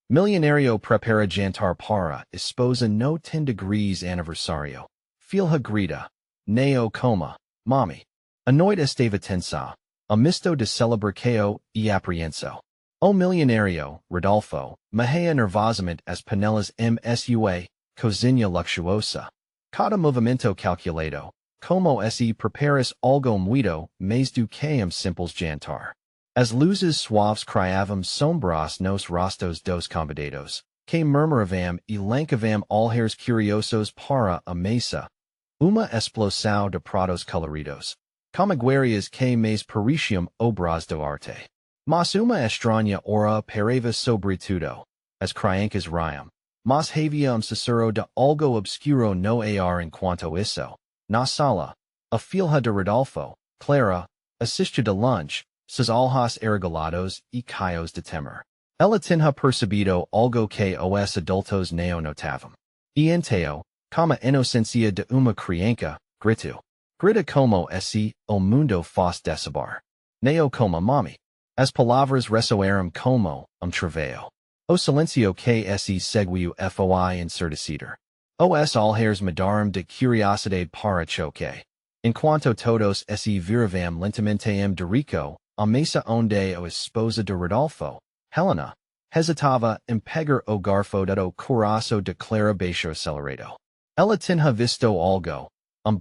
Milionário Prepara Jantar para Esposa no 10º Aniversário. Filha Grita. Não Coma, Mamãe. A noite estava tensa. A misto de celebração e apreensão. O milionário, Rodolfo, morria nervosamente as panelas msua, cozinha luxuosa. Cada movimento calculado. Como se preparas algo muito mais do que simples jantar. As luzes suaves criavam sombras nos rostos dos convidados, que murmuravam e lancavam olhares curiosos para a mesa. Uma explosão de pratos coloridos. Camiguarias que mais pareciam obras de arte. Mas uma estranha aura pairava sobre tudo. As criancas riam. Mas havia sussurro de algo obscuro no ar enquanto isso. Na sala, a filha de Rodolfo, Clara, assistia de lunch, seus olhos arregalados e caios de temor. Ela tinha percebido algo que os adultos não notavam. E então, como a inocência de uma criança, gritou. Grita como se o mundo fosse desabar. Não coma, mami. As palavras ressoaram como traveio. O silêncio que se seguiu foi ensurdecedor. Os olhares mudaram de curiosidade para choque. Enquanto todos se viravam lentamente Dorico, a mesa onde a esposa de Rodolfo, Helena, hesitava em pegar o garfo do coração de Clara baixo acelerado. Ela tinha visto algo,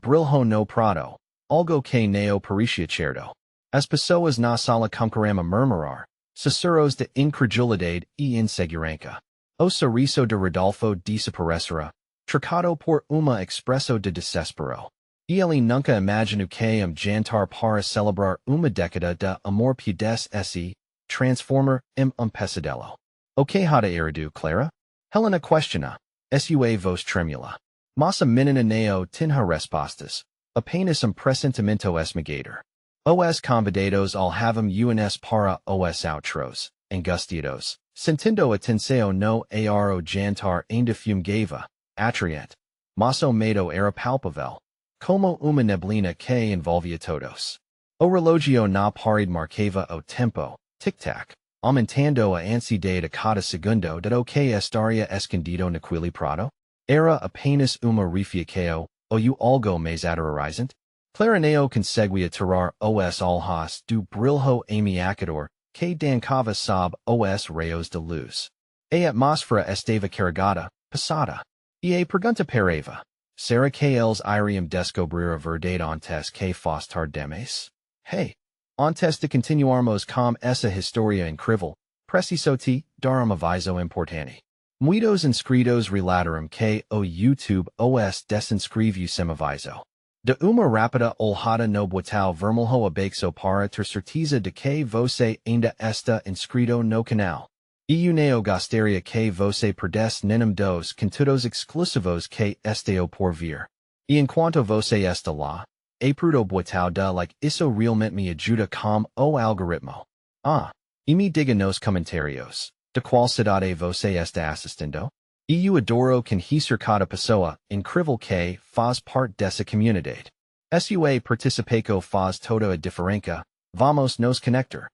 brilho no prato, algo que não parecia certo. As pessoas na sala começaram a murmurar, sussurros de incredulidade e insegurança. O sorriso de Rodolfo desaparecera, trocado por uma expressão de desespero. E ele nunca imaginou que jantar para celebrar uma década de amor pudesse se transformar em pesadelo. O que há de errado, Clara? Helena questiona, sua voz tremula. Mas a menina não tinha respostas, apenas pressentimento esmagador. Os convidados olhavam uns para os outros, angustiados, sentindo a tensão no ar o jantar ainda fumegava, atraente. Mas o medo era palpável, como uma neblina que envolvia todos. O relógio na parede marcava o tempo, tic-tac, aumentando a ansiedade a cada segundo de o que estaria escondido naquele prato. Era apenas uma refiação, ou algo mais aterrorizante. Clara não conseguia tirar os olhos do brilho ameaçador que dancava sob os raios de luz. A atmosfera estava carregada, pesada. E a pergunta parava. Será que eles iriam descobrir a verdade antes que fosse tarde demais? Hey! Antes de continuarmos com essa história incrível, preciso te dar uma aviso importante. Muitos inscritos relataram que o YouTube os desinscreveu sem aviso. De uma rápida olhada no botão vermelho abaixo para ter certeza de que você ainda está inscrito no canal. E não gostaria que você perdesse nenhum dos conteúdos exclusivos que estão por vir. E enquanto você está lá, aperte o botão de like, isso realmente me ajuda com o algoritmo. E me diga nos comentários, de qual cidade você está assistindo? E eu adoro conhecer cada pessoa incrível que faz parte dessa comunidade. Sua participação faz toda a diferença. Vamos nos conectar.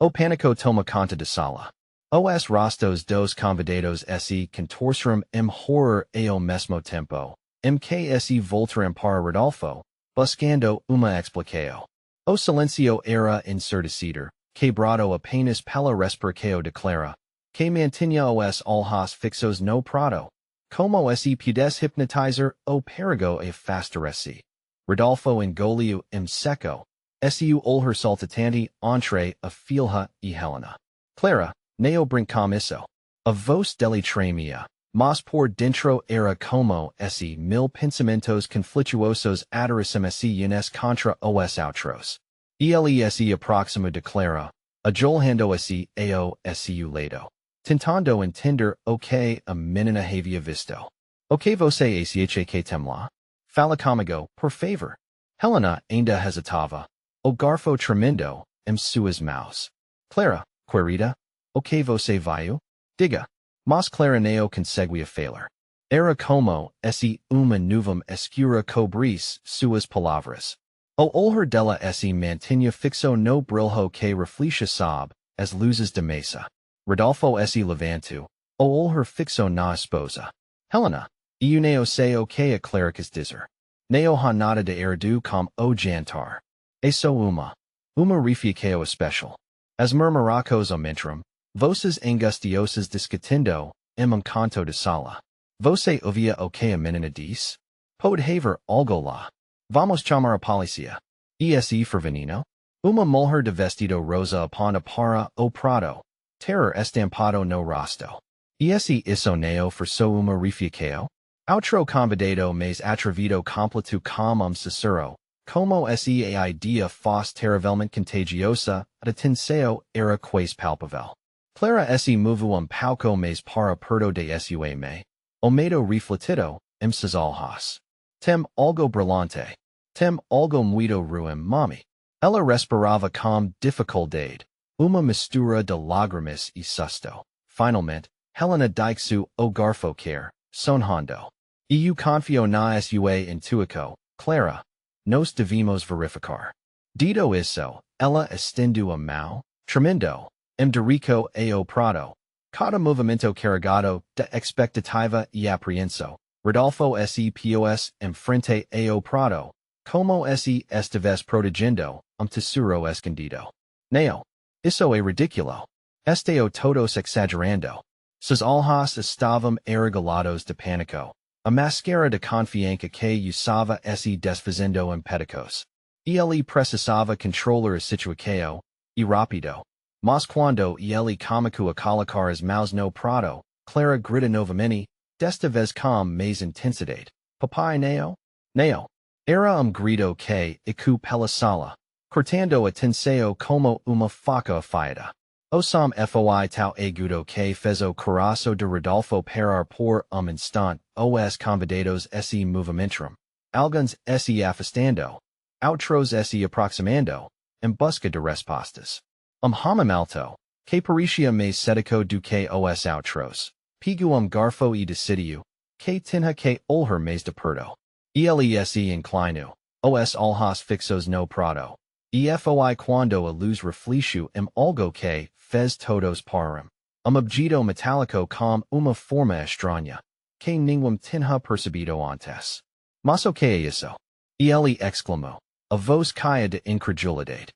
O pânico toma conta da sala. Os rostos dos convidados se contorceram horror ao mesmo tempo, que se voltaram para Rodolfo, buscando uma explicação. O silêncio era ensurdecedor, quebrado apenas pela respiração de Clara, que mantinha os olhos fixos no prato. Como se pudesse hipnotizar o perigo afastar-se. Rodolfo engoliu seco, seu olhar saltitante entre a filha e Helena. Clara, não brinque com isso. A voz dele tremia, mas por dentro era como se mil pensamentos conflituosos atravessassem uns contra os outros. E ele se aproximou de Clara, ajolhando-se ao seu lado, tentando entender o que a menina havia visto. O que você acha que tem lá? Fala comigo, por favor. Helena ainda hesitava, o garfo tremendo suas mãos. Clara, querida, o que você viu? Diga. Mas Clara não conseguia falar. Era como se uma nuvem escura cobrisse suas palavras. O olhar dela se mantinha fixo no brilho que refletia sob as luzes da mesa. Rodolfo se levantou, O her fixo na esposa. Helena. Eu neo se ok a clericus dizer. Neo ha nada de erdu com o jantar. Eso Uma refiakeo especial. As murmuracos omentrum, voces angustiosas discutindo, em canto de sala. Você ouvia o que a menina diz? Pode haver algo lá. Vamos chamar a policia. ESE for veneno? Uma mulher de vestido rosa upon a para o prado. Terror estampado no rosto. ESE isso neo for so uma refiakeo? Outro convidado mais atrevido completo com sussurro. Como se a idea fos terrivelmente contagiosa, atenseo era quais palpavel. Clara se movo pauco mais para perto de sua me. Omedo refletido, alhas. Tem algo brilhante. Tem algo muito ruim, mami. Ella respirava com dificuldade. Uma mistura de lágrimas e susto. Finalmente, Helena dixu o garfo quer, sonhando. Eu confio na sua intuico, Clara. Nos devemos verificar. Dito isso, ela estendeu a mão, tremendo, dirico ao prado. Cada movimento carregado de expectativa e apreensão. Rodolfo se pos frente ao prado, como se estivesse protegendo tesouro escondido. Neo. Isso é ridículo. Esteo todos exagerando. Sus alhas estavam arregalados de pânico. A máscara de confiança que usava se desfazendo pedicos. Ele precisava controlar a situação, e rápido. Mas quando ele começou a colocar as mãos no prado, Clara grita novamente, desta vez com mais intensidade. Papai Neo? Neo. Era grito que ecu pela sala, cortando a tensão como uma faca afiada. O som foi tão agudo que fez o coração de Rodolfo parar por instante, os convidados se movimentam. Alguns se afastando. Outros se aproximando, em busca de respostas. Alto, que parecia mais cético do que os outros. Pegou garfo e decidiu, que tinha que olhar mais de perto. Ele se inclinou, os alhas fixos no prado. E foi quando a luz refletiu algo que fez todos param. Objeto metálico com uma forma estranha, que ninguém tinha percebido antes. Mas o que é isso? Ele exclamou, a voz caia de incredulidade.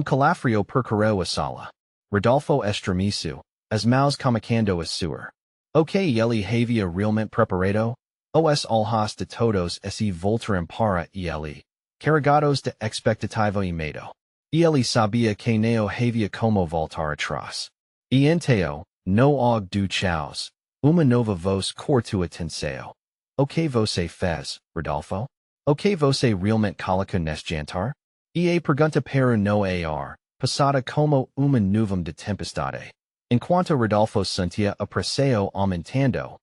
Calafrio percorreu a sala. Rodolfo estremeceu, as mãos comacando a suar. O que ele havia realmente preparado? Os alhas de todos se voltaram para ele, carregados de expectativa e medo. Ele sabia que não havia como voltar atrás. E então, no og do chaos, uma nova voz cortou a tensão. O que você fez, Rodolfo? O que você realmente colocou neste jantar? E a pergunta para no ar, passada como uma nuvem de tempestade. Enquanto Rodolfo sentia a pressão aumentando,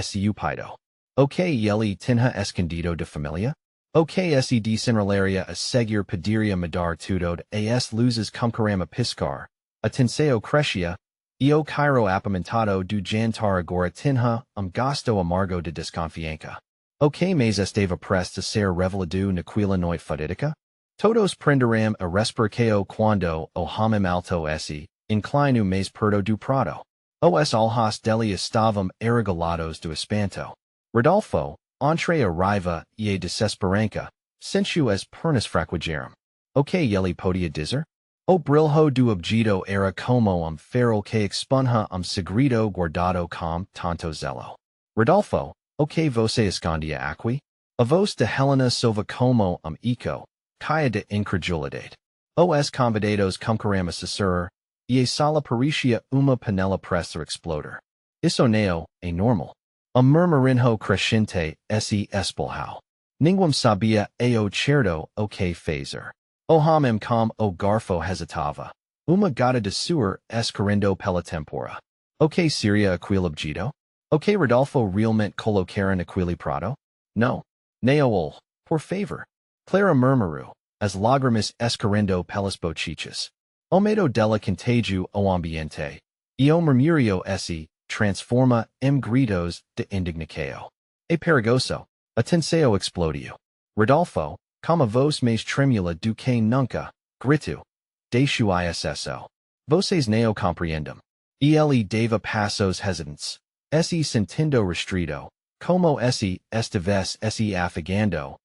seu paido. O que ele tinha escondido de família? O que se desenrolaria a seguir poderia mudar tudo as luzes começaram a piscar, a tensão crescia, e o cairo apimentado do jantar agora tinha gasto amargo de desconfiança. O que mais estava prestes a ser revelado naquela noite fatídica? Todos prenderam a respirar quando o homem alto se inclinou mais perto do prado. Os alhas dele estavam arregalados do espanto. Rodolfo, entre a raiva e a desesperança, sentiu as pernas fraquejaram. O que ele podia dizer? O brilho do objeto era como farol que expunha segredo guardado com tanto zelo. Rodolfo, o que você escondia aqui? A voz de Helena sova como eco, caia de incredulidade. Os convidados começaram a sussurrar, e a sala parecia uma panela prestes a explodir. Isso não é normal. Murmurinho crescente se espalhou. Ninguém sabia ao certo o que fazer. O homem com o garfo hesitava. Uma gota de suor escorrendo pela tempora. O que seria aquele objeto? O que Rodolfo realmente colocara naquele prado? Não. Não, por favor. Clara murmurou, as lágrimas escorrendo pelas bochechas. O medo dela contagiou o ambiente. E o murmurio se transforma gritos de indignação. E perigoso. A tensão explodiu. Rodolfo, com a voz mais trêmula do que nunca, gritou. Deixo isso. Vocês não compreendem. E ele dava passos hesitantes. se sentindo restrito, como se esta vez se afagando,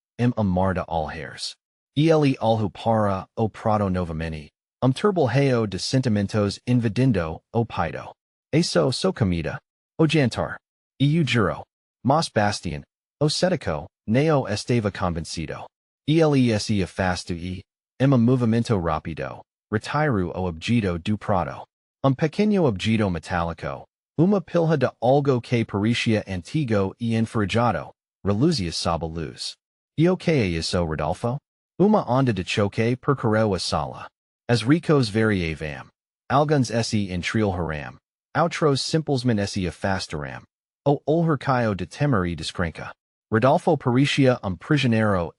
mar de alheiros. Ele alhu para o prado novamente, turbilhao de sentimentos invadindo o peito. Eso so comida, o jantar. Eu juro, mas Bastian, o cetico, neo estava convencido. Ele se afasto movimento rápido, retiro o objeto do prado. Pequeno objeto metálico, uma pilha de algo que parecia antigo e enferrujado, reluzia sob a luz. E o que é isso, Rodolfo? Uma onda de choque percorreu a sala. As ricos variavam. Alguns se entrilharam. Outros simplesmente se afastaram. O olhar de temor e descrenca. Rodolfo parecia prisioneiro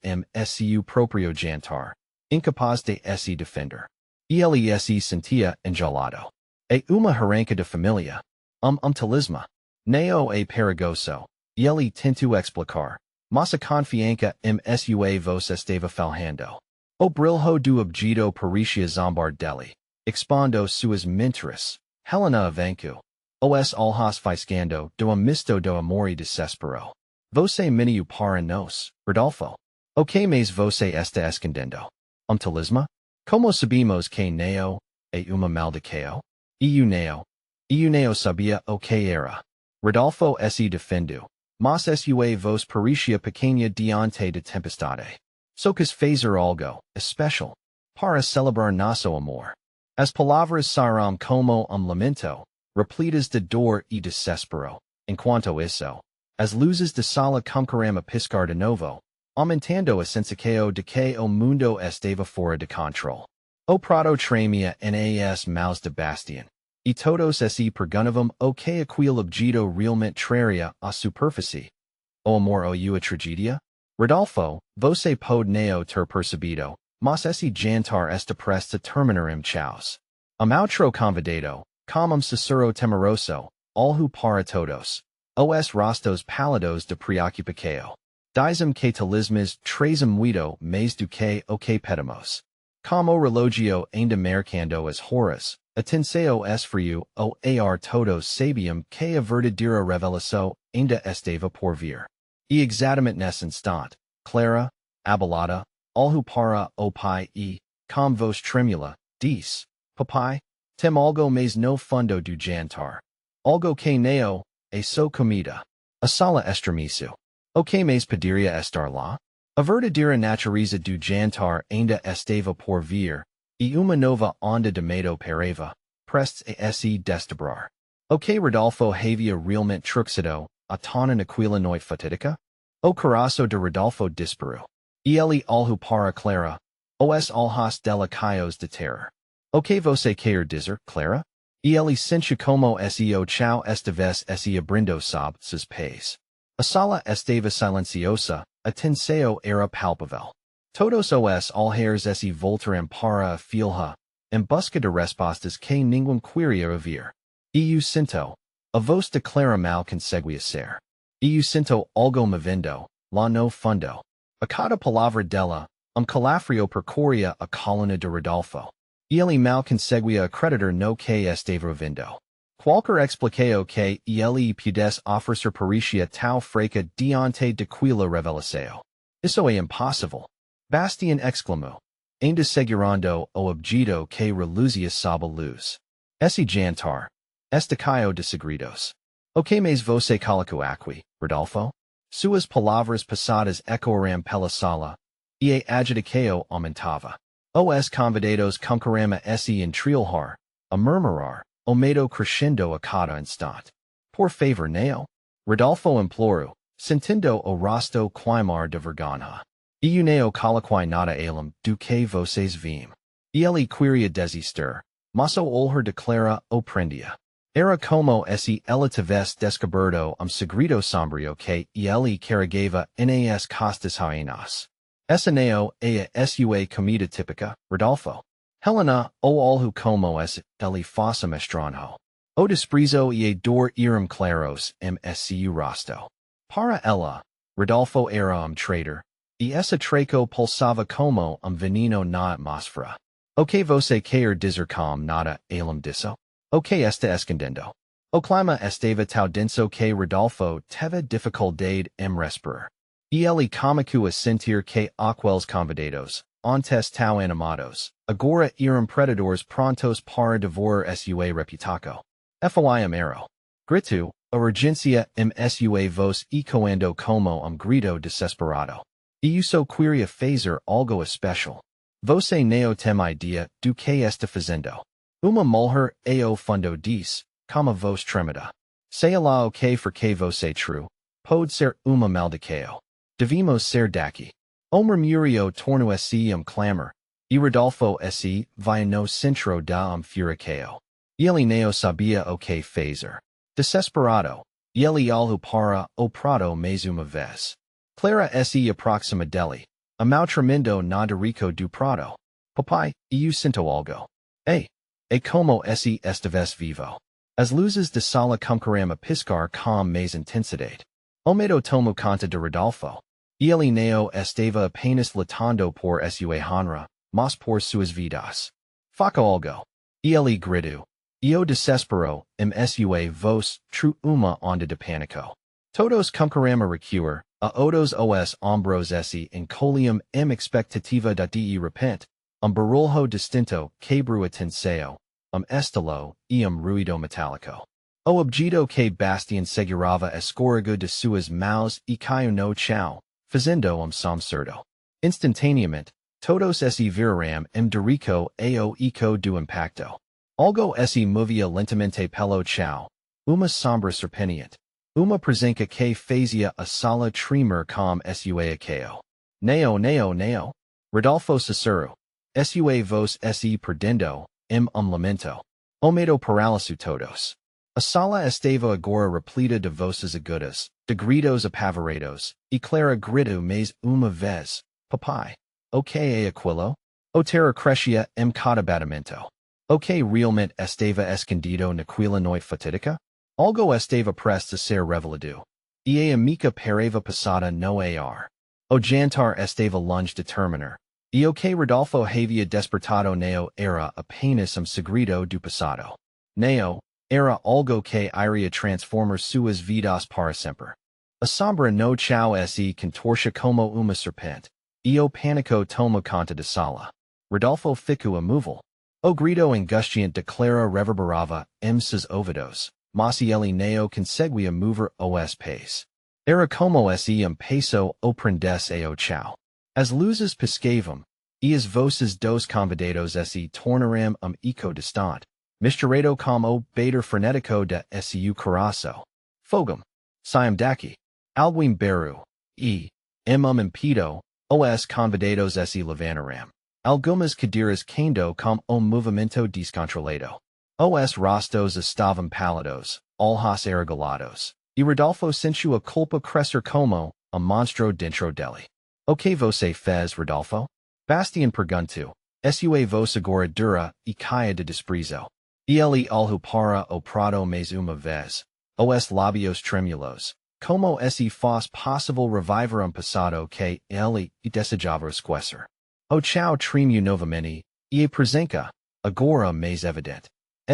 seu próprio jantar, incapaz de se defender. Ele se sentia enjaulado. E uma arranca de família. Talisma. Neo é perigoso. Ele tentou explicar. Mas a confiança sua voz estava falhando. O brilho do objeto parecia zombar dele, expondo suas mentiras. Helena avançou. Os olhos fiscando do misto do amor e desespero. Você mentiu para nós, Rodolfo. O que mais você está escondendo? Talisma? Como sabemos que Neo é uma maldição? Eu não sabia o que era. Rodolfo se defendeu. Mas sua voz parecia pequena diante de tempestade. So quis fazer algo especial para celebrar nosso amor. As palavras saíram como lamento, repletas de dor e desespero. Enquanto isso, as luzes da sala começaram a piscar de novo, aumentando a sensação de que o mundo estava fora de controle. O prado tremia nas mãos de Bastian. E todos se perguntavam o que aquele objeto realmente traria à superfície. O amor ou a tragédia? Rodolfo, você pode não ter percebido, mas esse jantar está prestes a terminar chaos. Outro convidado, como sussurro temoroso, olho para todos. Os rostos pálidos de preocupação. Dizem que talismas trazem muito mais do que o que pedimos. Como relógio ainda marcando as horas. Atenção frio o ar todos sabiam que a verdadeira revelação ainda estava por vir. E exatamente nesse instante, Clara, abalada, olhou para o pai e, com voz tremula, disse, Papai, tem algo mais no fundo do jantar. Algo que não é só comida. A sala estremeceu. O que mais poderia estar lá? A verdadeira natureza do jantar ainda estava por vir, e uma nova onda de medo parava, prestes a se desdobrar. O que Rodolfo havia realmente truxado, a tona naquela noite fatídica? O coração de Rodolfo disparou. E ele olhou para Clara. Os olhos dela caios de terror. O que você quer dizer, Clara? E ele sentiu como se o chão esta vez se abrindo sob seus pés. A sala estava silenciosa, a tensão era palpável. Todos os olheiros se voltaram para a filha, em busca de respostas que ninguém queria ouvir. Eu sinto. A voz de Clara mal conseguia ser. Eu sinto algo movendo, lá no fundo. A cada palavra dela, calafrio percorria a coluna de Rodolfo. Ele mal conseguia acreditar no que estava ouvindo. Qualquer explicação que ele pudesse oferecer parecia tão fraca diante daquela revelação. Isso é impossível. Bastian exclamou, ainda segurando o objeto que reluzia sob a luz. Esse jantar. Estacaio de segredos. O que mais você colocou aqui, Rodolfo? Suas palavras passadas ecoaram pela sala, e a agitação aumentava. Os convidados começaram a se entrilhar, a murmurar, o medo crescendo a cada instante. Por favor, não. Rodolfo implorou, sentindo o rosto queimar de vergonha. Eu não coloquei nada além do que vocês viam. Ele queria desistir, mas o olhar de Clara o prendia. Era como se ela tivesse descoberto segredo sombrio que ele carregava nas costas hienas. Essa não é a sua comida típica, Rodolfo. Helena o olho como ele fosse estranho. O desprezo e a dor eram claros seu rosto. Para ela, Rodolfo era traitor, e essa traco pulsava como veneno na atmosfera. O que você quer dizer com nada além disso? O que está escondendo? O clima estava tão denso que Rodolfo teve dificuldade em respirar. Ele começou a sentir que aqueles convidados, antes tão animados, agora eram predadores prontos para devorar sua reputação. Foi amaro. Grito, a urgência sua voz ecoando como grito desesperado. Isso queria fazer algo especial. Você não tem ideia do que está fazendo. Uma mulher ao fundo diz, como voz tremida. Sei lá o que for que você true. Pode ser uma maldição. Devemos ser daqui. O murmurio tornou-se clamor. E Rodolfo se vai no centro da furacão. Ele não sabia o que fazer. Desesperado, ele olhou para o prado mais uma vez. Clara se aproxima dele. Tremendo na rico do prado. Papai, eu sinto algo. Como se estives vivo. As luzes de sala começaram a piscar com mais intensidade. O medo tomou conta de Rodolfo. Ele não estava apenas lutando por sua honra, mas por suas vidas. Faca algo. Ele gritou. Eu desespero, sua voz, true uma onda de pânico. Todos começaram a recuar, a odos os ombros se encolhiam expectativa de repente, barulho distinto quebrou a tensão, estalo, ruído metálico. O objeto que Bastian segurava escorregou de suas mãos e caiu no chão, fazendo sobresalto. Instantaneamente, todos se viraram dirico ao eco do impacto. Algo se movia lentamente pelo chão. Uma sombra serpeniente. Uma presença que fazia a sala tremer com sua eco. Neo. Rodolfo sussurrou. Sua voz se perdendo, lamento. O medo paralisou todos. A sala estava agora repleta de vozes agudas, de gritos apavorados, e Clara gritou mais uma vez. Papai. O que é aquilo? O terror crescia cada batimento. O que realmente estava escondido naquela noite fatídica? Algo estava prestes a ser revelado. E a amica pareva passada no ar. O jantar estava longe de terminar. E o que Rodolfo havia despertado não era apenas segredo do passado. Não, era algo que iria transformar suas vidas para sempre. A sombra no chão se contorcia como uma serpente. E o pânico tomou conta da sala. Rodolfo ficou imóvel. O grito angustiante de Clara reverberava seus ouvidos, mas ele não conseguia mover os pés. Era como se peso o prendesse ao chão. As luzes piscavam, e as vozes dos convidados se tornaram eco distante, misturado com o bater frenético de seu coração. Fogam. Saim daqui. Alguém berrou. E, impedido, os convidados se levantaram. Algumas cadeiras caindo com movimento descontrolado. Os rostos estavam pálidos, olhos arregalados, e Rodolfo sentiu a culpa crescer como monstro dentro dele. O que você fez, Rodolfo? Bastian perguntou. Sua voz agora dura e caia de desprezo. E ele olhou para o prado mais uma vez. Os lábios tremulos. Como se fosse possível reviver passado que ele desejava esquecer. O chão tremeu novamente, e a presença, agora mais evidente,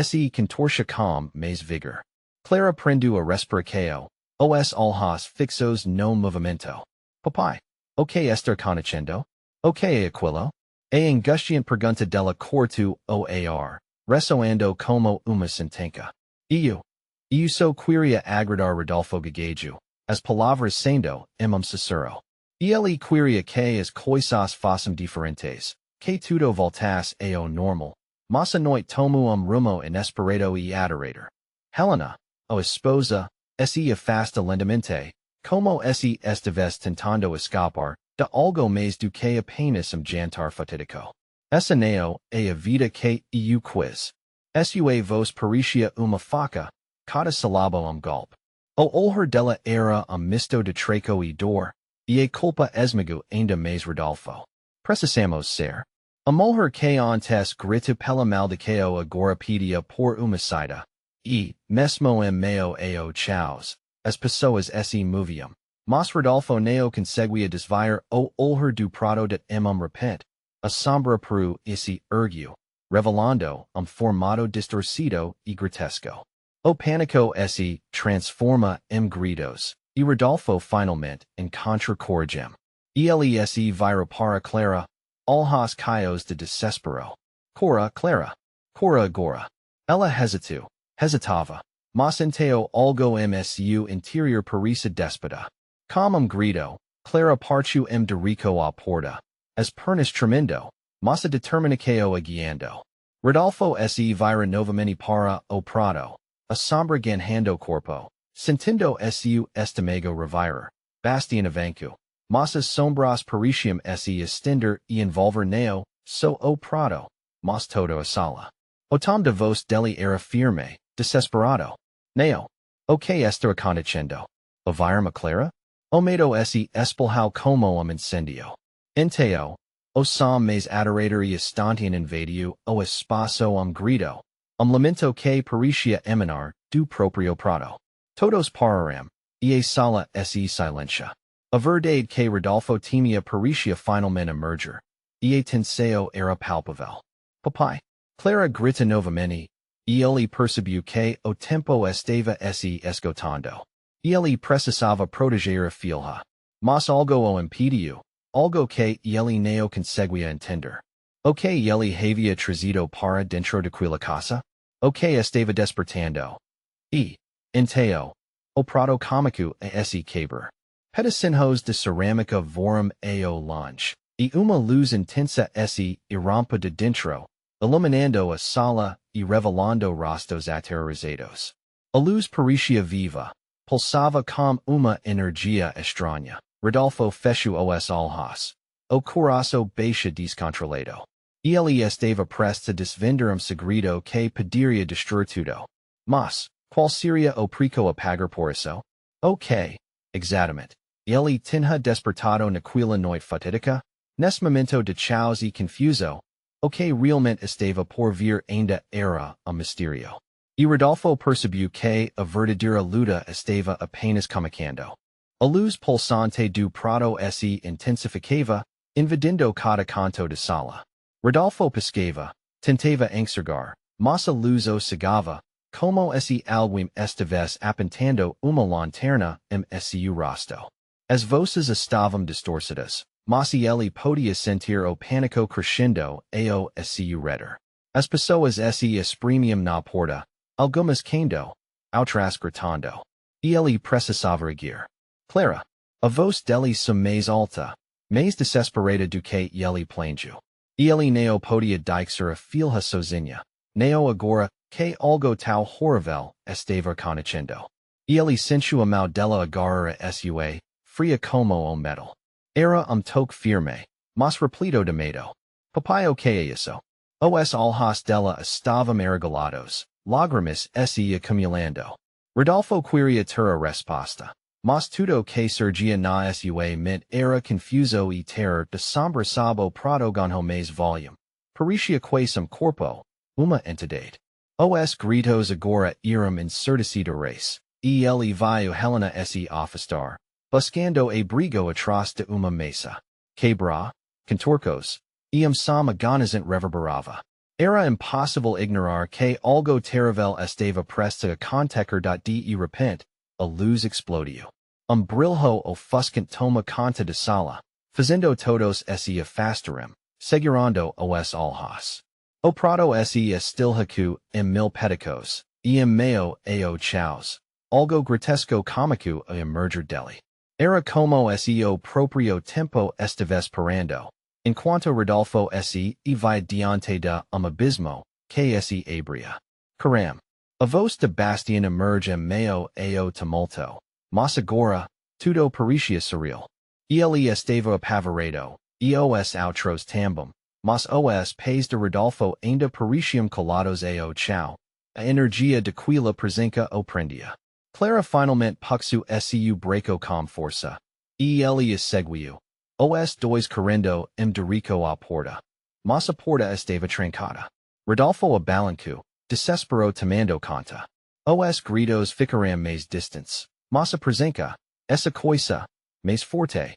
se contorcia com mais vigor. Clara prendeu a respiração, os olhos fixos no movimento. Papai, o que está acontecendo? O que é aquilo? A angustiante pergunta dela cortou o ar, ressoando como uma sentença. Eu só queria agradar Rodolfo gaguejou, as palavras sendo, sussurro. E ele queria que as coisas fossem diferentes, que tudo voltasse ao normal, mas a noite tomou rumo inesperado e aterrador. Helena, a esposa, se afasta lentamente, como se estivesse tentando escapar de algo mais do que apenas jantar fatídico. Essa não é a vida que eu quis. Sua voz parecia uma faca, cada sílaba golpe. O olhar dela era misto de treco e dor, e a culpa esmagou ainda mais Rodolfo. Precisamos ser. A mulher que antes grita pela maldição agora pedia por uma saída. E, mesmo em meio ao caos, as pessoas se moviam. Mas Rodolfo não conseguia desviar o olhar do prado de repente. A sombra peru se ergueu, revelando formato distorcido e grotesco. O panico se transforma em gritos, e Rodolfo finalmente encontra coragem. Elese vira para Clara, alhos caios de desespero. Clara agora. Ela hesitava. Mas enteo algo msu interior parisa despota. Com grito, Clara partiu de rico a porta. As pernas tremendo, mas a determinação aguiando. Rodolfo se vira novamente para o prado. A sombra ganhando corpo. Sentindo su estamago revirar. Bastian avancu. Mas as sombras parisium se estender e envolver neo, so o prado. Mas todo a sala. O tom de voz dele era firme, desesperado. Neo. O que está acontecendo? O vira Clara? O medo se espelhau como incendio. Enteo. O som mais adorador e estontean invadio o espaço grito. Lamento que parecia emanar do proprio prado. Todos pararam, e a sala se silencia. A verdade que Rodolfo temia parecia finalmente emerger. E a tensão era palpável. Papai. Clara grita novamente, e ele percebeu que o tempo estava se esgotando. E ele precisava proteger a filha. Mas algo o impediu, algo que ele não conseguia entender. O que ele havia trazido para dentro daquela casa? O que estava despertando? E, enteo, o prado cômico a se quebrar. Pedacinhos de cerâmica voram ao longe, e uma luz intensa se irrompa de dentro, iluminando a sala e revelando rostos aterrorizados. A luz parecia viva, pulsava com uma energia estranha. Rodolfo fechou os olhos. O coração baixa descontrolado. Ele estava prestes a desvendar segredo que poderia destruir tudo. Mas, qual seria o preco apagar por isso? Ok, exatamente. Ele tinha despertado naquela noite fatídica, nesse momento de caos e confuso, o que realmente estava por vir ainda era mistério. E Rodolfo percebeu que a verdadeira luta estava apenas começando. A luz pulsante do prado se intensificava, invadindo cada canto da sala. Rodolfo piscava, tentava enxergar, mas a luz o cegava, como se alguém estivesse apontando uma lanterna seu rosto. As vozes estavam distorcidas, mas ele podia sentir o pânico crescendo ao seu redor. As pessoas se espremiam na porta, algumas caindo, outras gritando. E ele precisava erguer. Clara. A voz dele mais alta, mais desesperada do que ele planejou. Ele não podia deixar a filha sozinha. Não agora que algo tão horrível estava acontecendo. Ele sentiu a mão dela agarrar a sua, fria como o metal. Era toque firme, mas repleto de medo. Papai o que é isso? Os olhos dela estavam arregalados, lágrimas se acumulando. Rodolfo queria ter a resposta. Mas tudo que surgia na sua mente era confuso e terror de sombra sob o prado ganhou mais volume. Parecia quase corpo, uma entidade. Os gritos agora eram ensurdecedores, e ele viu Helena se afastar, buscando abrigo atrás de uma mesa. Quebra, contorcos, e som agonizante reverberava. Era impossível ignorar que algo terrível estava prestes a acontecer de repente, a luz explodiu. Brilho ofuscante toma conta da sala, fazendo todos se afastarem, segurando os olhos. O prado se estilhacu mil peticos, e meio ao chaos. Algo grotesco cômico a emergir dele. Era como se o próprio tempo estivesse parando, enquanto Rodolfo se vai diante de abismo, que se abria. Caram. A voz de Bastian emerge meio ao tumulto. Mas agora, tudo parecia surreal. Ele estava apavorado, e os outros também, mas os pés de Rodolfo ainda pareciam colados ao chão. A energia daquela presença o prendia. Clara finalmente puxou seu braço com força. E ele a seguiu. Os dois correndo de rico à porta. Mas a porta estava trancada. Rodolfo abalancou, desesperado tomando conta. Os gritos ficaram mais distantes. Mas a presença, essa coisa, mais forte.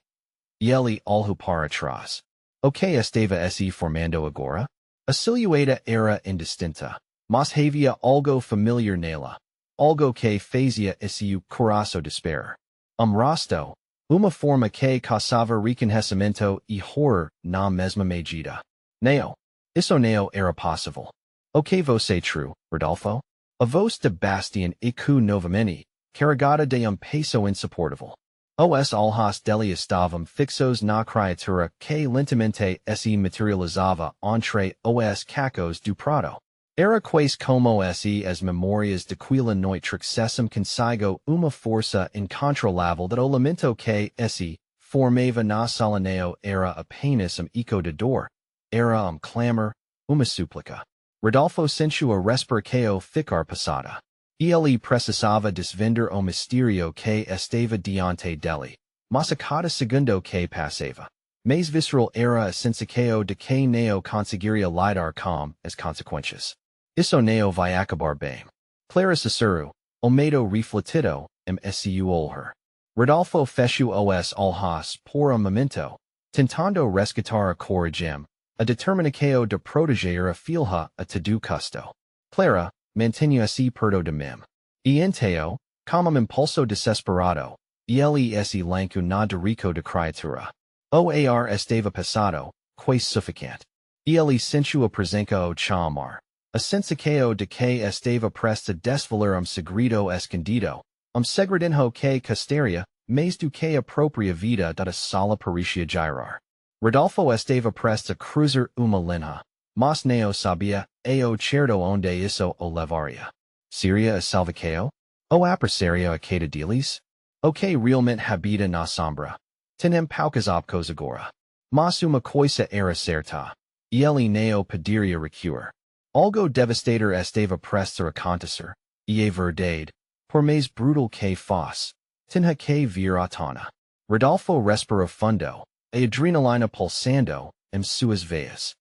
E ele olhou para trás. O que estava se formando agora? A silhueta era indistinta, mas havia algo familiar nela. algo que fazia esse coração despair. Rosto, uma forma que causava reconhecimento e horror na mesma medida. Neo. Isso não era possível. O que você true, Rodolfo? A voz de Bastian e que novamente, carregada de peso insuportável. Os olhos dele estavam fixos na criatura que lentamente se materializava entre os cacos do prado. Era quase como se as memórias daquela noite trouxessem consigo uma força incontrolável de lamento que se formava na sala. Não era apenas eco de dor, era clamor, uma súplica. Rodolfo sentiu a respiração ficar passada. Ele precisava desvendar o mistério que estava diante dele, mas a cada segundo que passava, mais visceral era a sensação de que não conseguiria lidar com as consequências. Isso não vai acabar bem. Clara sussurrou, o medo refletido, seu olhar. Rodolfo fechou os olhos por momento, tentando resgatar a coragem, a determinação de proteger a filha a todo custo. Clara, mantinha-se perto de mim. E então, como impulso desesperado, ele se lançou na direção da criatura. O ar estava passado, quase sufocante. Ele sentiu a presença o chamar. A sensação de que estava prestes a desvelar segredo escondido, segredinho que custaria, mais do que a própria vida da sala parecia girar. Rodolfo estava prestes a cruzar uma linha, mas não sabia, ao certo onde isso o levaria. Seria a salvação? O apressaria a cada deles? O que realmente habita na sombra? Tenem poucas opções agora. Mas uma coisa era certa. Ele não poderia recuar. Algo devastador estava prestes a acontecer, e a verdade, por mais brutal que fosse, tinha que vir à tona. Rodolfo respirou fundo, a adrenalina pulsando, suas veias.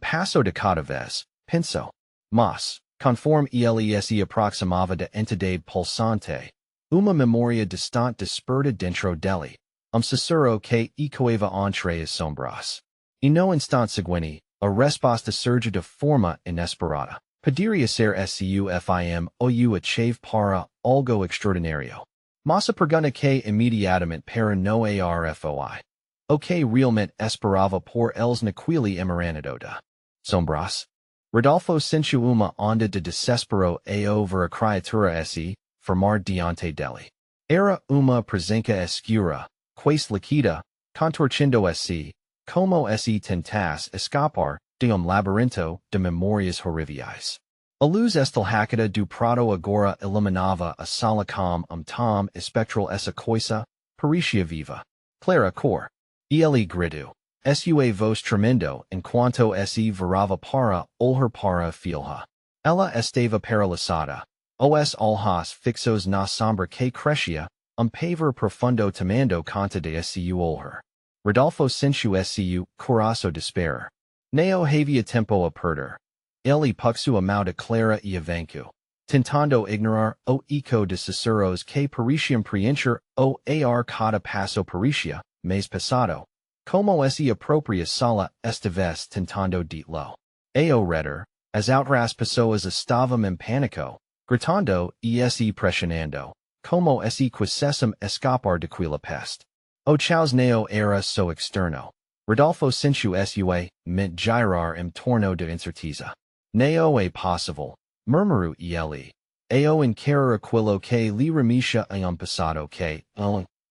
Passo de cada vez, pensou. Mas, conforme ele se aproximava da entidade pulsante, uma memória distante desperta dentro dele, sussurrou que ecoava entre as sombras. E no instante seguinte, a resposta surgiu de forma inesperada. Poderia ser sufim ou a chave para algo extraordinário. Mas a pergunta que imediatamente para no arfoi. O que realmente esperava por eles naquele emaranhado. Sombras? Rodolfo sentiu uma onda de desespero ao ver a criatura se formar diante dele. Era uma presença escura, quase líquida, contorcendo-se, como se tentasse escapar de labirinto de memórias horríveis. A luz estelhacada do prado agora iluminava a sala com tom espectral. Essa coisa parecia viva. Clara cor. Ele gritou. Sua voz tremendo enquanto se virava para olhar para a filha. Ela estava paralisada. Os olhos fixos na sombra que crescia, pavor profundo tomando conta de seu olhar. Rodolfo sentiu seu coração despair. Não havia tempo a perder. Ele puxou a mão de Clara e avançou, tentando ignorar o eco de sussurros que pareciam preencher o ar. Cada passo parecia, mais pesado, como se a própria sala estivesse tentando dito. Ao redor, as outras pessoas estavam pânico, gritando e se pressionando, como se quisessem escapar daquela peste. O caos não era só externo. Rodolfo sentiu sua mente girar torno de incerteza. Não é possível, murmurou ele. Ao encarar aquilo que lhe remetia passado que,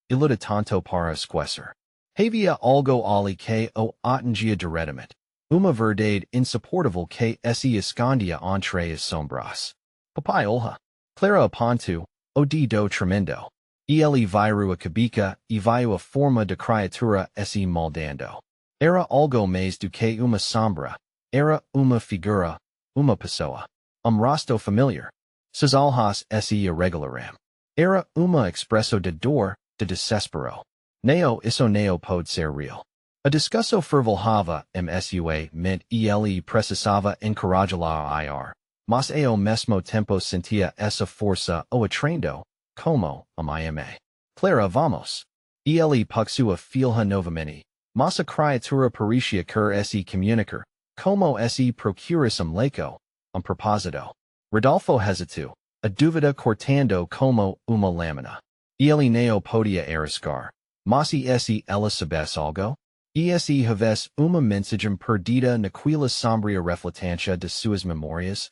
iluda tanto para esquecer. Havia algo ali que o atingia diretamente. Uma verdade insuportável que se escondia entre as sombras. Papai olha. Clara apontou, o dedo tremendo. Ele viu a cabeça e viu a forma da criatura se moldando. Era algo mais do que uma sombra. Era uma figura, uma pessoa. Rosto familiar. Seus olhos se irregularam. Era uma expressão de dor, de desespero. Não, isso não pode ser real. A discussão fervilhava sua mente e ele precisava encorajá-la a ir. Mas ao mesmo tempo sentia essa força o atraindo, como, me. Clara, vamos. Ele puxou a filha novamente. Mas a criatura parecia querer se comunicar, como se procurasse leco, propósito. Rodolfo hesitou. Aduvida cortando como uma lamina. Ele neo podia arriscar. Mas esse ela sabes algo? Esse haves uma mensagem perdida naquela sombria refletância de suas memórias?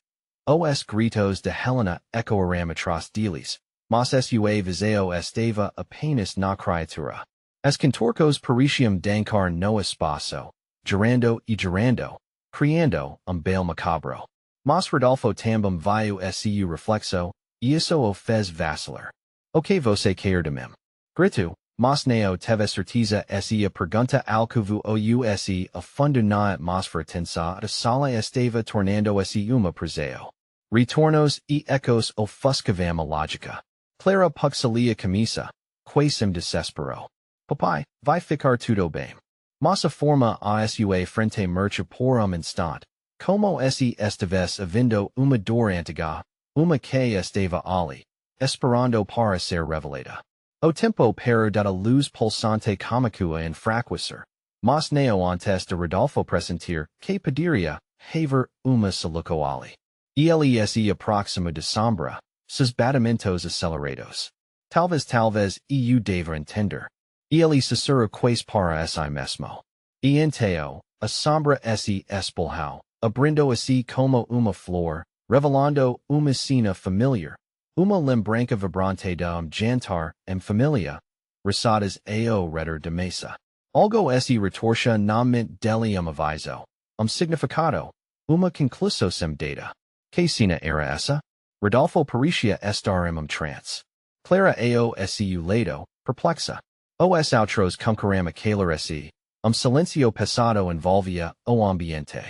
Os gritos de Helena ecoaram atrás deles, mas sua visão estava apenas na criatura. As contorcos pareciam dançar no espaço, girando e girando, criando baile macabro. Mas Rodolfo também viu seu reflexo, e isso o fez vacilar. O que você quer de mim? Grito, mas não teve certeza essa pergunta alcuvo ou a fundo na atmosfera tensa da sala estava tornando-se uma prisão. Retornos e ecos ofuscavam a lógica. Clara puxalia camisa, quase desesperou. Papai, vai ficar tudo bem. Mas a forma a sua frente marcha por instante, como se estivesse havendo uma dor antiga, uma que estava ali, esperando para ser revelada. O tempo para dar a luz pulsante comitua enfraquecer, mas não antes de Rodolfo pressentir que poderia haver uma soluco ali. Ele se aproxima de sombra, seus batimentos acelerados. Talvez eu deva entender. Ele sussurra quase para si mesmo. E então, a sombra se espalhou, abrindo-se como uma flor, revelando uma cena familiar. Uma lembrança vibrante de jantar família, roçadas ao redor de mesa. Algo se retorcia na mente dele aviso, significado, uma conclusão sem data. Que cena era essa? Rodolfo parecia estar trance. Clara ao seu lado, perplexa. Os outros concorram a calar-se, silencio pesado envolvia o ambiente.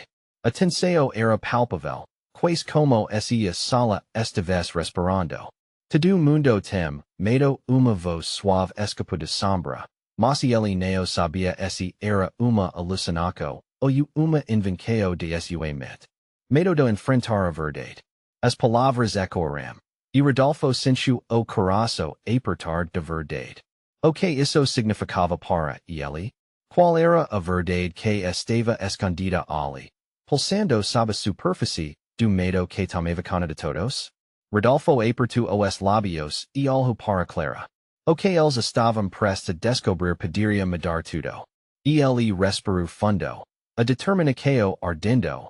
A tensão era palpável, quase como se a sala estivesse respirando. Todo mundo tem medo uma voz suave escapou de sombra, mas ele não sabia se era uma alucinação ou uma invenção de sua mente. Medo de enfrentar a verdade. As palavras ecoaram, e Rodolfo sentiu o coração apertar de verdade. O que isso significava para ele? Qual era a verdade que estava escondida ali, pulsando sob a superfície do medo que tomava conta de todos? Rodolfo apertou os lábios e olhou para Clara. O que eles estavam prestes a descobrir poderia mudar tudo. E ele respirou fundo, a determinação ardendo,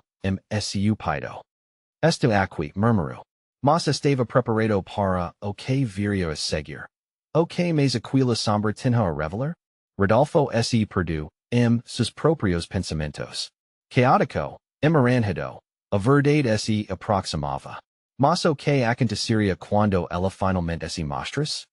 seu peito. Esto aqui, murmurou. Mas estava preparado para o que viria a seguir. O que mais aquila sombra tinha a revelar? Rodolfo se perdeu, seus próprios pensamentos. Caótico, arranjado, a verdade se aproximava. Mas o que aconteceria quando ela finalmente se mostrasse?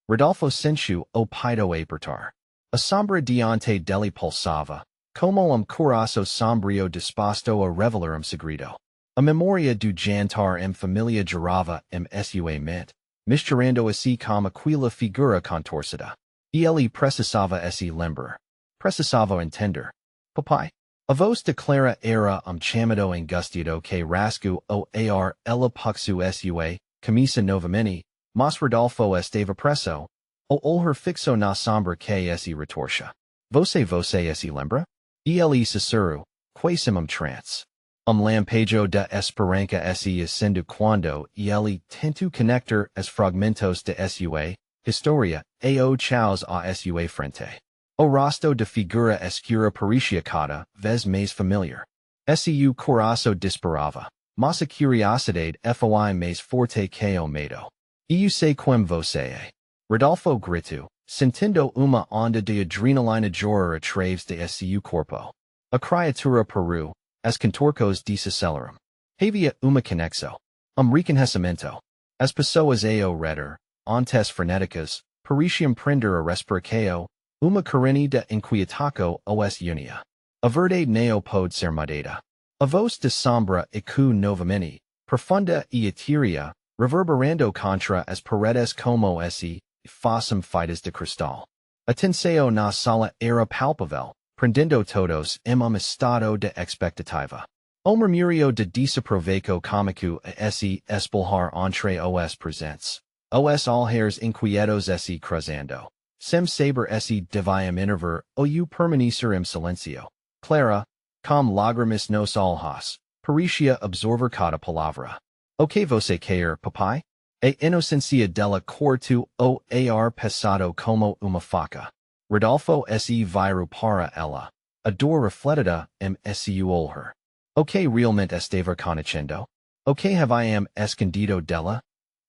Rodolfo sentiu o peito apertar. A sombra diante dele pulsava, como coração sombrio disposto a revelar segredo. A memória do jantar familia girava sua mente, misturando-se com aquela figura contorcida. E ele precisava se lembrar. Precisava entender. Papai. A voz de Clara era chamado angustiado que rascou o ar ela puxou sua camisa novamente, mas Rodolfo estava preso. O olhar fixo na sombra que se retorcia. Você se lembra? E ele sussurrou, quase trance. Lampejo de esperança se acendeu quando ele tentou conectar as fragmentos de sua história ao chaos a sua frente. O rosto de figura escura parecia cada vez mais familiar. Seu coração disparava, mas a curiosidade foi mais forte que o medo. Eu sei quem você é. Rodolfo gritou, sentindo uma onda de adrenalina jorrar a través de seu corpo. A criatura parou, as contorcos desaceleraram. Havia uma conexão. Reconhecimento. As pessoas ao redor, antes frenéticas, pareciam prender a respiração, uma corrente de inquietação os unia. A verdade não pode ser mudada. A voz de sombra ecoou novamente, profunda e etérea, reverberando contra as paredes como se fossem feitas de cristal. A tensão na sala era palpável, prendendo todos estado de expectativa. O murmúrio de desaprovecho cômico a se espalhar entre os presentes. Os olhares inquietos se cruzando. Sem saber se deviam intervir ou permanecer silencio. Clara, com lágrimas nos olhos, parecia absorver cada palavra. O que você quer, papai? E inocencia della corte o ar pesado como uma faca. Rodolfo se viru para ella. Ador refletida su olher. Ok realmente estava conociendo? Ok have I am escondido della?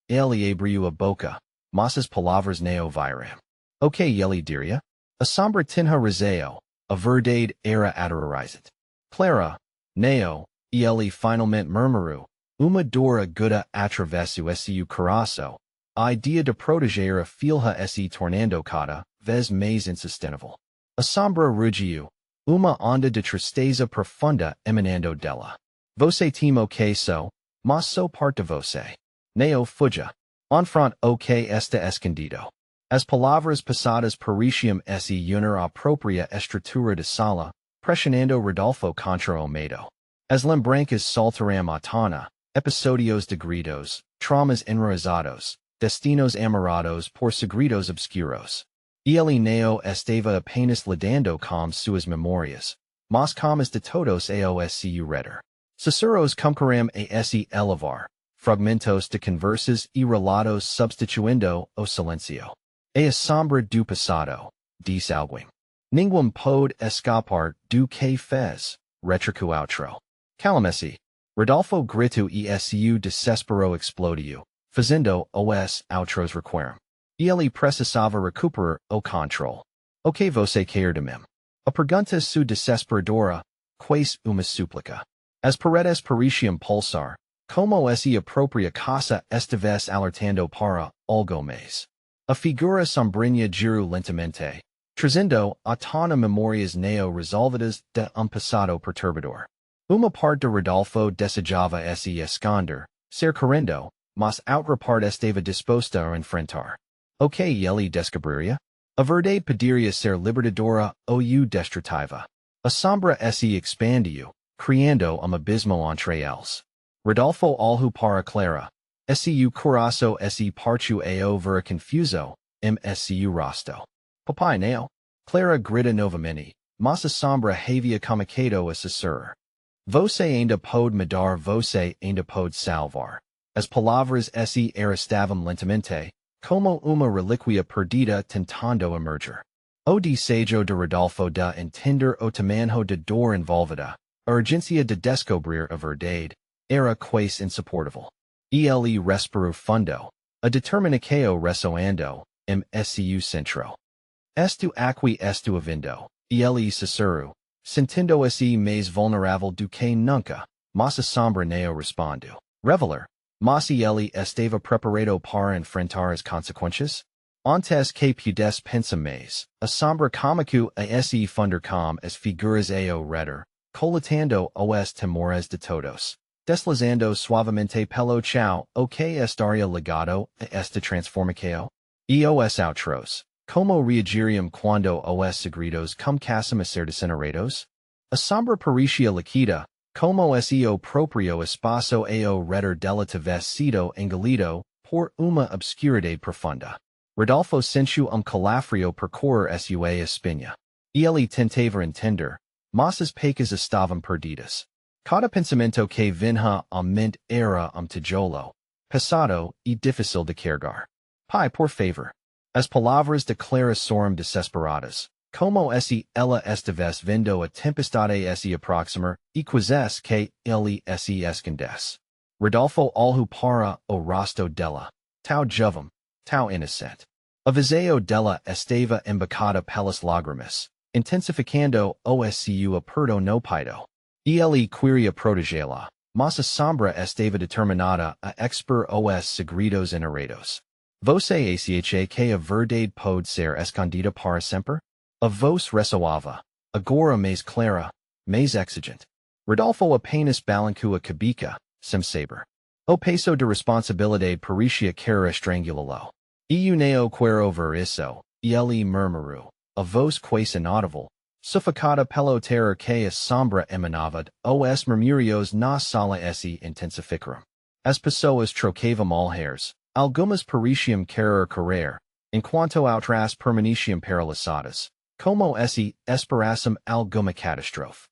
Ele abriu a boca. Massas palavras neo viram. Ok yeli diria? A sombra tinha razão. A verdade era aterrorizante. Clara, neo, ele finalmente murmurou. Uma dor aguda atravesso su coração. A idea de proteger a filha se tornando cada vez mais insustentável. A sombra rugiu. Uma onda de tristeza profunda emanando dela. Você temo que so, mas so parte você. Neo fuja. En front o que está escondido. As palavras passadas pareciam se unir à própria estrutura de sala, pressionando Rodolfo contra o medo. As lembranças saltaram à tona, episodios de gritos, traumas enraizados, destinos amorados por segredos obscuros. Ele neo estava apenas lidando com suas memórias, mas como de todos aos redor. Susurros começaram a se elevar, fragmentos de conversas e relatos substituindo o silêncio. A sombra do passado, diz alguém. Ninguém pode escapar do que fez, retricu outro. Calmece. Rodolfo gritou e su desespero explodiu, fazendo os outros recuarem. Ele precisava recuperar o controle. O que você quer de mim? A pergunta su desesperadora, quase uma súplica. As paredes pareciam pulsar, como se a própria casa estivesse alertando para algo mais. A figura sombrinha girou lentamente, trazendo à tona memórias neo resolvidas de passado perturbador. Uma parte de Rodolfo desejava se esconder, ser querendo, mas outra parte estava disposta a enfrentar. O que ele descobriria? A verdade poderia ser libertadora ou destrutiva. A sombra se expandiu, criando abismo entre eles. Rodolfo olhou para Clara. Su coração se partiu ao ver confuso, su rosto. Papai neo. Clara grita novamente, mas a sombra havia comunicado a sussurrar. Você ainda pode mudar, você ainda pode salvar. As palavras se arrastavam lentamente, como uma relíquia perdida tentando emergir. O desejo de Rodolfo de entender o tamanho de dor envolvida, a urgência de descobrir a verdade, era quase insuportável. Ele respirou fundo, a determinação ressoando, su centro. Estu aqui estu ouvindo, ele sussurrou, sentindo-se mais vulnerável do que nunca, mas a sombra neo respondeu. Revelar. Mas ele estava preparado para enfrentar as consequências? Antes que pudesse pensar mais, a sombra começou a se fundir com as figuras ao redor, coletando os temores de todos, deslizando suavemente pelo chão o que estaria ligado a esta transformação. E os outros, como reagiriam quando os segredos começassem a ser desenterrados? A sombra parecia líquida, como se o próprio espaço ao redor dela tivesse sido engolido por uma obscuridade profunda. Rodolfo sentiu calafrio percorrer sua espinha. Ele tentava entender, mas as pecas estavam perdidas. Cada pensamento que vinha à mente era tijolo, pesado e difícil de carregar. Pai, por favor. As palavras de Clara soaram desesperadas, como se ela estivesse vendo a tempestade se aproximar e quase que ele se escondesse. Rodolfo olhou para o rosto dela, tão jovem, tão inocente. A visão dela estava embocada pelas lágrimas, intensificando o seu aperto no peito. E ele queria protegê-la, mas a sombra estava determinada a expor os segredos enterrados. Você acha que a verdade pode ser escondida para sempre? A voz ressoava, agora mais clara, mais exigente. Rodolfo apenas balancou a cabeça, sem saber. O peso de responsabilidade parecia querer estrangulá-lo. Eu não quero ver isso, ele murmurou, a voz quase inaudible, sufocada pelo terror que a sombra emanava os murmúrios na sala se intensificaram. As pessoas trocavam olhares, algumas pareciam querer correr, enquanto outras permaneciam paralisadas, como se esperassem alguma catástrofe.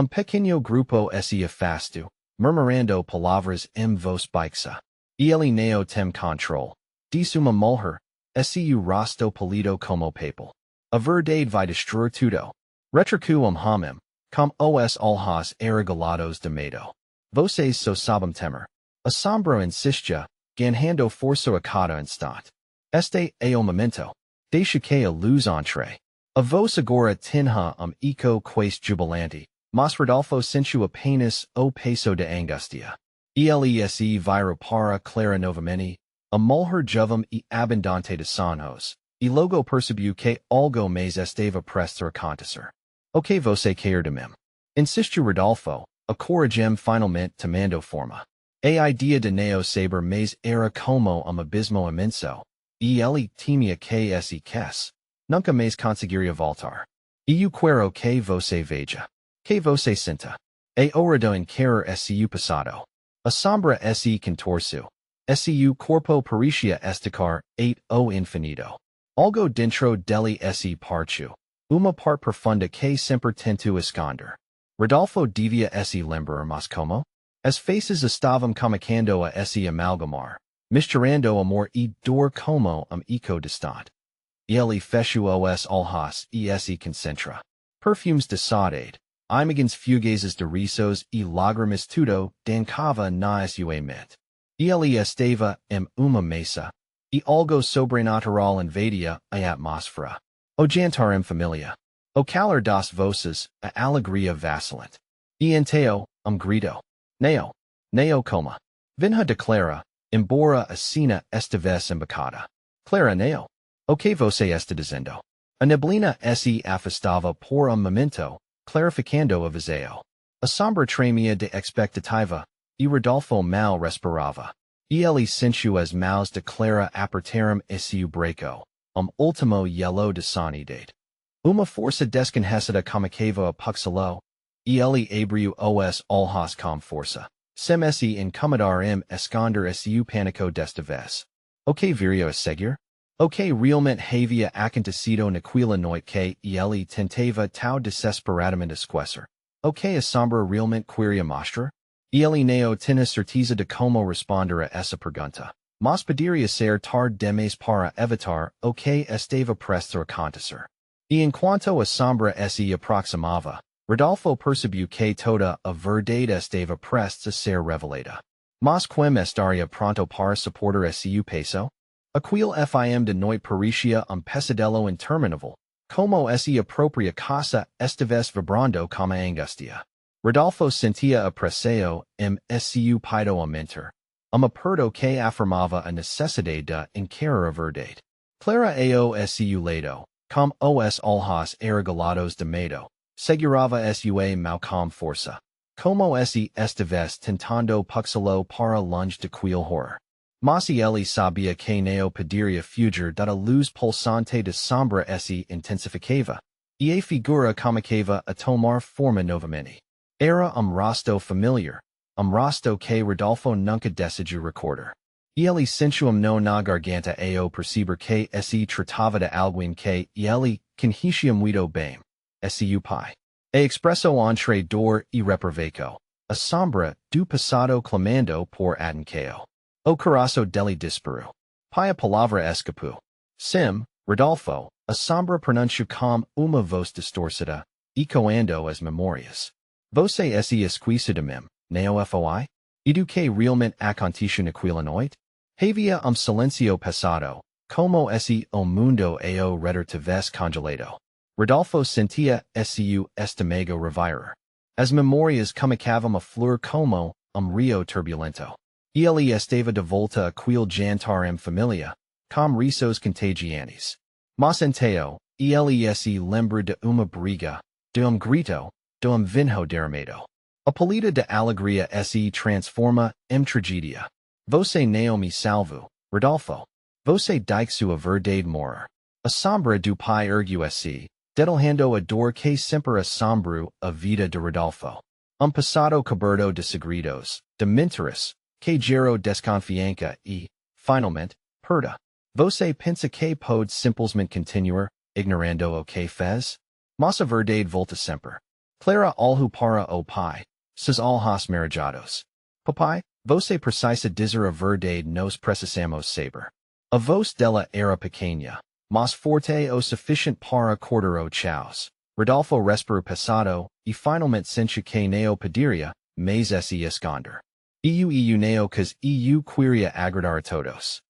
Pequeno grupo se afastou, murmurando palavras em voz baixa. Ele neo tem control. Di suma mulher, seu rosto polido como papel. A verdade vai destruir tudo. Retrocu hamim, com os olhos arregalados de medo. Vocês só sabem temer. A sombra insistia, ganhando força a cada instante. Este é o momento. Deixa que a luz entre. A voz agora tinha eco quase jubilante, mas Rodolfo sentiu apenas o peso de angústia. Elese vira para Clara novamente, a mulher jovem e abundante de sonhos, e logo percebeu que algo mais estava prestes a acontecer. O que você quer de mim? Insistiu Rodolfo, a coragem finalmente tomando forma. A idea de neo saber mais era como abismo imenso, e ele temia que esse quis. Nunca mais conseguiria voltar. E eu quero que você veja. Que você sinta. A hora de encarar seu passado. A sombra se contorce. Seu corpo parecia esticar o infinito. Algo dentro dele se partiu. Uma parte profunda que sempre tentou esconder. Rodolfo devia se lembrar mas como? As faces estavam começando a se amalgamar, misturando amor e dor como eco distante. Ele fechou os olhos e se concentra. Perfumes de saudade, imagens fugazes de risos e lágrimas tudo dancava na sua mente. Ele estava uma mesa, e algo sobrenatural invadia a atmosfera. O jantar família. O calor das voces, a alegria vacilante. E então, grito. Não coma. Vinha declara, embora a cena estivesse embacada. Clara não. O que você está dizendo? A neblina se afastava por momento, clarificando a visão. A sombra tremia de expectativa, e Rodolfo mal respirava. E ele sentiu as mãos de Clara apertaram seu braço, último yellow de sanidade. Uma força desconhecida comunicava a puxalo, e ele abriu os olhos com força. Sem se incomodar esconder seu pânico desta vez. O que viria a seguir? O que realmente havia acontecido naquela noite que ele tentava tão desesperadamente esquecer? O que a sombra realmente queria mostrar? Ele não tinha certeza de como responder a essa pergunta, mas poderia ser tarde demais para evitar o que estava prestes a acontecer. E enquanto a sombra se aproximava, Rodolfo percebeu que toda a verdade estava prestes a ser revelada. Mas quem estaria pronto para suportar seu peso? Aquele fim de noite parecia pesadelo interminável, como se a própria casa estivesse vibrando como angústia. Rodolfo sentia a pressão seu peito aumentar, aperto que afirmava a necessidade de encarar a verdade. Clara ao seu lado, com os olhos arregalados de medo, segurava sua mão com força, como se estivesse tentando puxá-lo para longe daquele horror. Mas ele sabia que não poderia fugir da luz pulsante de sombra se intensificava, e a figura começava a tomar forma novamente. Era rosto familiar, rosto que Rodolfo nunca decidiu recordar. Ele sentiu no na garganta ao perceber que se tratava de alguém que ele conhecia muito bem. Seu pai. A expresso entre dor e reproveco. A sombra do passado clamando por atenção. O coração dele disparou. Pai a palavra escapou. Sim, Rodolfo, a sombra pronunciou com uma voz distorcida, ecoando as memórias. Você se esquece de mim, não foi? E do que realmente aconteceu naquela noite? Havia silêncio passado, como se o mundo ao redor tivesse congelado. Rodolfo sentia seu estômago revirar. As memórias começavam a fluir como rio turbulento. Ele estava de volta àquele jantar família, com risos contagiantes. Mas então, ele se lembra de uma briga, de grito, de vinho derramado. A palida de alegria se transforma em tragédia. Você não me salvou, Rodolfo. Você disse a verdade morar. A sombra do pai ergueu-se, detalhando a dor que sempre assombrou a vida de Rodolfo. Passado coberto de segredos, de mentiras, que gerou desconfiança e, finalmente, perda. Você pensa que pode simplesmente continuar, ignorando o que fez? Mas a verdade volta sempre. Clara olhou para o pai, seus olhos marejados. Papai, Você precisa dizer a verdade, nos precisamos saber. A voz dela era pequena, mas forte o suficiente para acordar o chaos. Rodolfo respirou pesado, e finalmente sentiu que não poderia, mas se esconder. Eu não quis eu queria agradar a todos.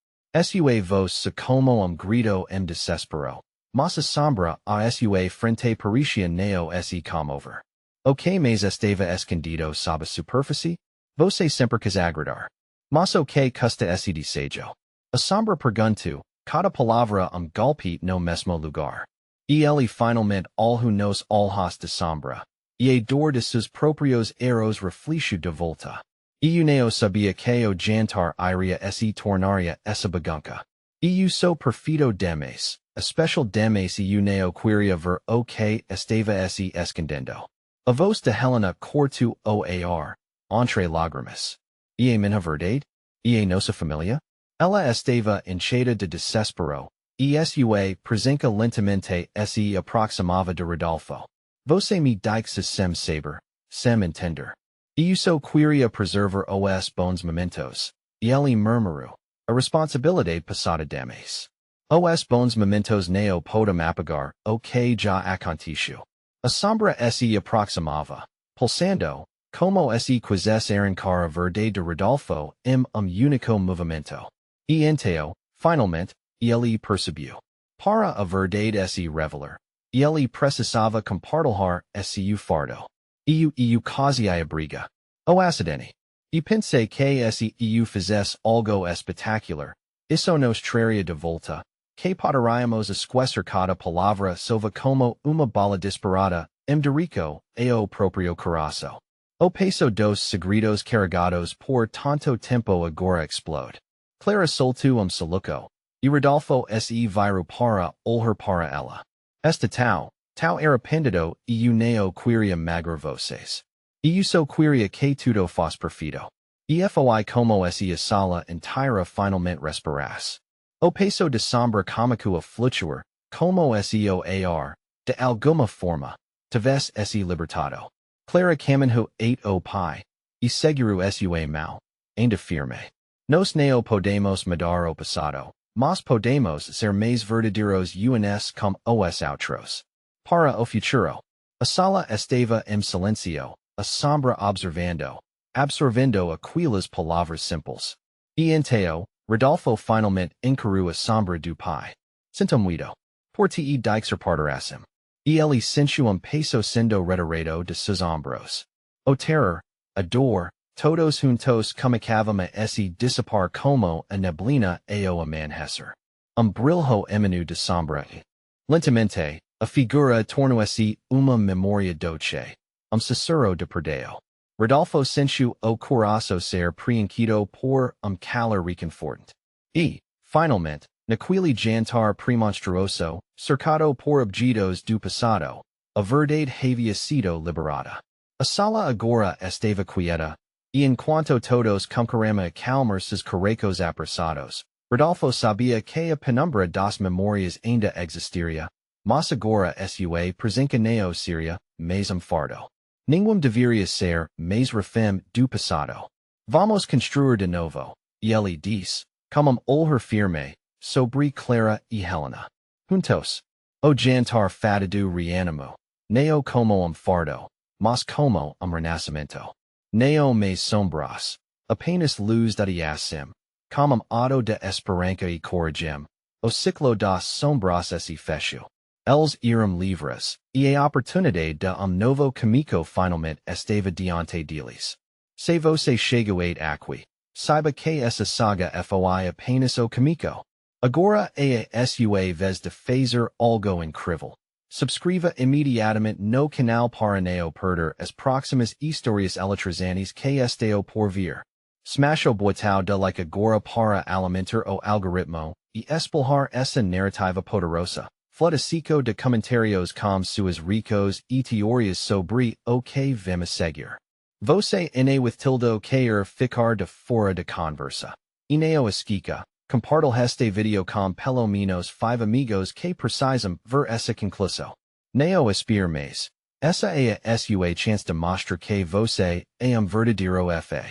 Sua voz se como grito desespero. Mas a sombra a sua frente parecia não se comover. O que mais estava escondido sob a superfície? Você sempre quis agradar. Mas o que custa esse desejo? A sombra perguntou, cada palavra golpe no mesmo lugar. E ele finalmente olhou nos olhos de sombra. E a dor de seus próprios erros refletiu de volta. Eu não sabia que o jantar iria se tornaria essa bagunça. Eu sou perfeito demais, especial demais eu não queria ver o que estava se escondendo. A voz de Helena cortou o ar, entre lágrimas. E a minha verdade? E a nossa família? Ela estava encheida de desespero, e sua presença lentamente se aproximava de Rodolfo. Você me disse sem saber, sem entender. Eu só queria preservar os bons momentos. E ele murmurou, a responsabilidade passada demais. Os bons momentos não podem apagar o que já aconteceu. A sombra se aproximava, pulsando, como se quisesse arrancar a verdade de Rodolfo único movimento. E então, finalmente, ele percebeu. Para a verdade se revelar, ele precisava compartilhar seu fardo. Eu quase a briga. O acidente. E pensei que se eu fizesse algo espetacular, isso nos traria de volta, que poderíamos esquecer cada palavra sova como uma bala disparada, Derico, ao próprio coração. O peso dos segredos carregados por tanto tempo agora explode. Clara soltou soluco, e Rodolfo se virou para olhar para ela. Esta tal era pendido e eu não queria magoar vocês. Eu só queria que tudo fosse perfeito. E foi como se a sala inteira finalmente respirasse. O peso de sombra começou a flutuar, como se o ar, de alguma forma, tivesse se libertado. Clara caminhou o pai, e segurou sua mão, ainda firme. Nós não podemos mudar o passado, mas podemos ser mais verdadeiros uns com os outros. Para o futuro. A sala estava silêncio, a sombra absorvendo aquelas palavras simples. E então, Rodolfo finalmente encarou a sombra do pai. Sinto muito. Por te deixar partir. E ele sentiu peso sendo retirado de seus ombros. O terror, a dor, todos juntos começavam a se dissipar como a neblina ao amanhecer. Brilho emanou de sombra. Lentamente, a figura tornou-se uma memória doce. Sussurro de perdeu. Rodolfo sentiu o coração ser preenchido por calor reconfortante. E, finalmente, naquele jantar premonstruoso, cercado por objetos do passado, a verdade havia sido liberada. A sala agora estava quieta, e enquanto todos concorremos a calmar seus corações apressados, Rodolfo sabia que a penumbra das memórias ainda existiria, mas agora sua presença não seria mais fardo. Nenhum deveria ser mais refém do passado. Vamos construir de novo, e ele disse, com olhar firme, sobre Clara e Helena. Juntos. O jantar fatido reanimou, não como fardo, mas como renascimento. Não mais sombras, apenas luz de assim, como auto de esperança e coragem, o ciclo das sombras se fechou. Eles eram livres, e a oportunidade de novo caminho finalmente estava diante deles. Se você chegou aqui, saiba que essa saga foi apenas o caminho. Agora é a sua vez de fazer algo incrível. Subscreva imediatamente no canal para não perder as próximas histórias eletrizantes que estão por vir. Smash o botão de like agora para alimentar o algoritmo e espalhar essa narrativa poderosa. Floticico de comentários com suas ricos e teorias sobre o que vamos seguir. Você with tilde querer ficar de fora de conversa. E não esquica, compartilhe este video com pelo menos 5 amigos que precisam ver essa conclusão. Não espere mais. Essa é a sua chance de mostrar que você é verdadeiro fa.